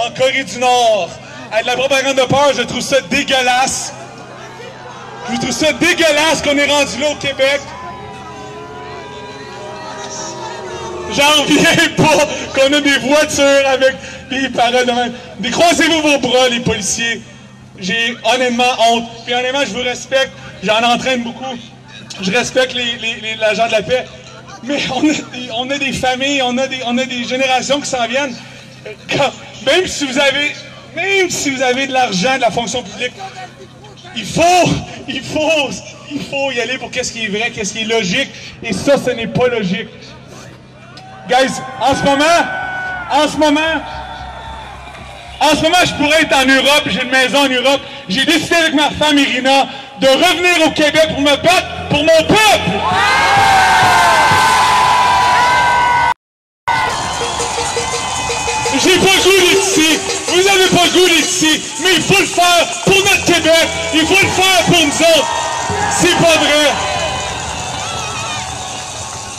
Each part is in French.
en Corée du Nord, avec de la propagande de peur, je trouve ça dégueulasse. Je trouve ça dégueulasse qu'on est rendu là au Québec. J'en reviens pas qu'on a des voitures avec des paroles de même. Décroisez-vous vos bras, les policiers. J'ai honnêtement honte. Puis honnêtement, je vous respecte. J'en entraîne beaucoup. Je respecte les agents de la paix. Mais on a des familles, on a des générations qui s'en viennent. Même si vous avez de l'argent, de la fonction publique, il faut y aller pour qu'est-ce qui est vrai, qu'est-ce qui est logique. Et ça, ce n'est pas logique. Guys, en ce moment, je pourrais être en Europe, j'ai une maison en Europe. J'ai décidé avec ma femme Irina de revenir au Québec pour me battre pour mon peuple. J'ai pas le goût d'être ici, vous avez pas le goût d'être ici, mais il faut le faire pour notre Québec, il faut le faire pour nous autres. C'est pas vrai.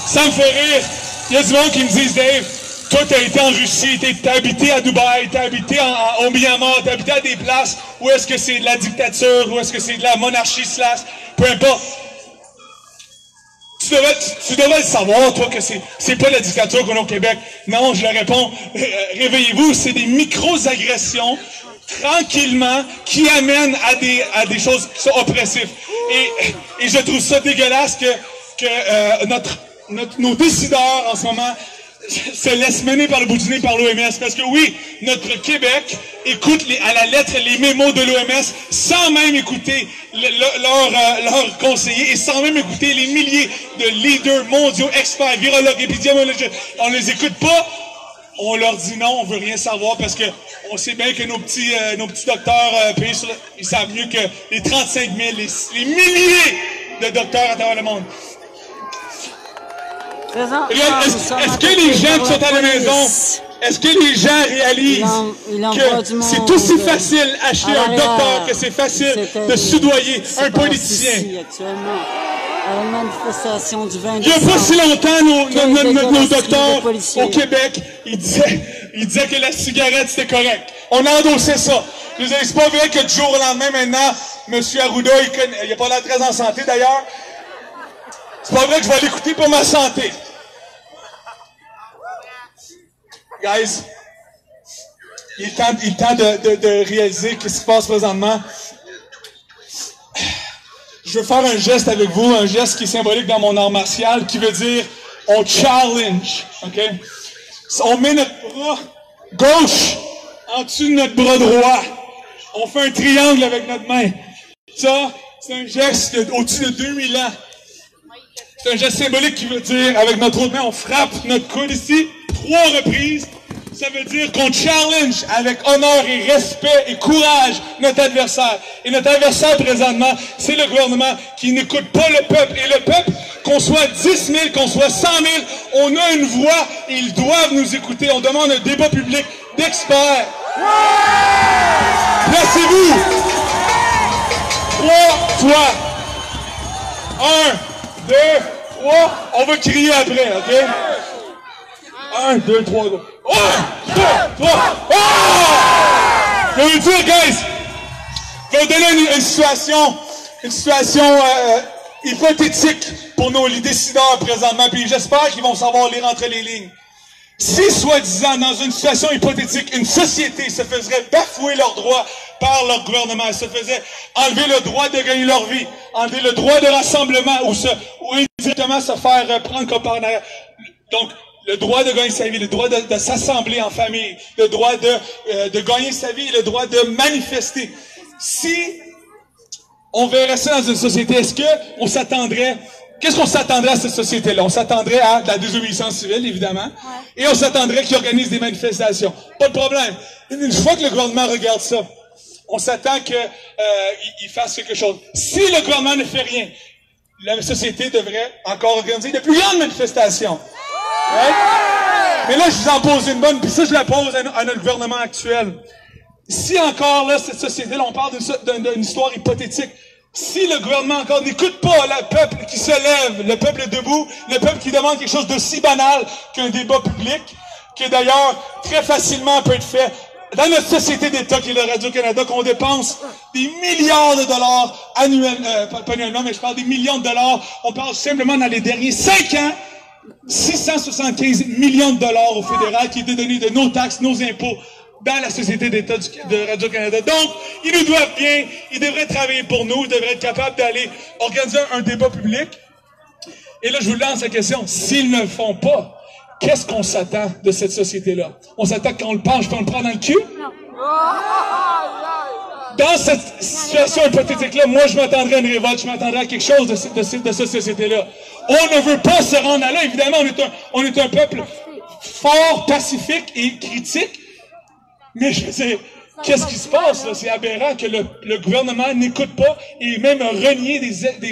Ça me fait rire. Il y a du monde qui me disent, Dave, toi t'as été en Russie, t'as habité à Dubaï, t'as habité au Myanmar, t'as habité à des places où est-ce que c'est de la dictature, où est-ce que c'est de la monarchie / peu importe. Tu devrais le savoir, toi, que c'est pas la dictature qu'on a au Québec. Non, je le réponds, réveillez-vous, c'est des micro-agressions, tranquillement, qui amènent à des choses qui sont oppressives. Et je trouve ça dégueulasse que nos décideurs, en ce moment, se laissent mener par le bout du nez par l'OMS. Parce que oui, notre Québec écoute à la lettre les mémos de l'OMS sans même écouter leurs conseillers et sans même écouter les milliers de leaders mondiaux, experts, virologues, épidémiologistes. On ne les écoute pas. On leur dit non, on veut rien savoir parce que on sait bien que nos petits docteurs payés ils savent mieux que les 35 000, les milliers de docteurs à travers le monde. Est-ce que les gens qui sont à la maison, est-ce que les gens réalisent que c'est aussi facile acheter un docteur que c'est facile de soudoyer un politicien? À la manifestation du 20 Il n'y a pas si longtemps, nos docteurs au Québec, ils disaient que la cigarette c'était correct. On a endossé ça. C'est pas vrai que du jour au lendemain maintenant, M. Arruda, il n'a pas l'air très en santé d'ailleurs. C'est pas vrai que je vais l'écouter pour ma santé. Guys, il est temps de réaliser ce qui se passe présentement. Je veux faire un geste avec vous, un geste qui est symbolique dans mon art martial, qui veut dire on challenge, ok? On met notre bras gauche en dessous de notre bras droit. On fait un triangle avec notre main. Ça, c'est un geste au-dessus de 2000 ans. C'est un geste symbolique qui veut dire, avec notre autre main, on frappe notre coude ici, 3 reprises. Ça veut dire qu'on challenge avec honneur et respect et courage notre adversaire. Et notre adversaire, présentement, c'est le gouvernement qui n'écoute pas le peuple. Et le peuple, qu'on soit 10 000, qu'on soit 100 000, on a une voix et ils doivent nous écouter. On demande un débat public d'experts. Placez-vous. 3, toi. 1, 2, 3. On va crier après, OK? 1, 2, 3, go. 1, 2, 3. Oh! Je vais vous dire, guys, je vais vous donner une situation hypothétique pour nos décideurs présentement, puis j'espère qu'ils vont savoir lire entre les lignes. Si, soi-disant, dans une situation hypothétique, une société se faisait bafouer leurs droits par leur gouvernement, elle se faisait enlever le droit de gagner leur vie, enlever le droit de rassemblement ou indirectement se faire prendre comme partenaire. Donc, le droit de gagner sa vie, le droit de s'assembler en famille, le droit de gagner sa vie, le droit de manifester. Si on verrait ça dans une société, est-ce qu'on s'attendrait... Qu'est-ce qu'on s'attendrait à cette société-là? On s'attendrait à de la désobéissance civile, évidemment, et on s'attendrait qu'ils organisent des manifestations. Pas de problème. Une fois que le gouvernement regarde ça, on s'attend qu'il fasse quelque chose. Si le gouvernement ne fait rien, la société devrait encore organiser de plus grandes manifestations. Right? Mais là, je vous en pose une bonne, puis ça, je la pose à notre gouvernement actuel. Si encore, là, cette société-là, on parle d'une histoire hypothétique, si le gouvernement encore n'écoute pas le peuple qui se lève, le peuple debout, le peuple qui demande quelque chose de si banal qu'un débat public, que d'ailleurs, très facilement peut être fait dans notre société d'État qui est le Radio-Canada, qu'on dépense des milliards de dollars annuellement, pas annuellement, mais je parle des millions de dollars. On parle simplement dans les derniers 5 ans, 675 millions de dollars au fédéral qui étaient donnés de nos taxes, nos impôts, dans la société d'État de Radio-Canada. Donc, ils nous doivent bien, ils devraient travailler pour nous, ils devraient être capables d'aller organiser un débat public. Et là, je vous lance la question, s'ils ne le font pas, qu'est-ce qu'on s'attend de cette société-là? On s'attend qu'on le penche, qu'on le prend dans le cul? Dans cette situation hypothétique-là, moi, je m'attendrais à une révolte, je m'attendrais à quelque chose de cette société-là. On ne veut pas se rendre à là. Évidemment, on est un peuple fort, pacifique et critique. Mais je veux dire, qu'est-ce qui se passe, là? C'est aberrant que le gouvernement n'écoute pas et même renier des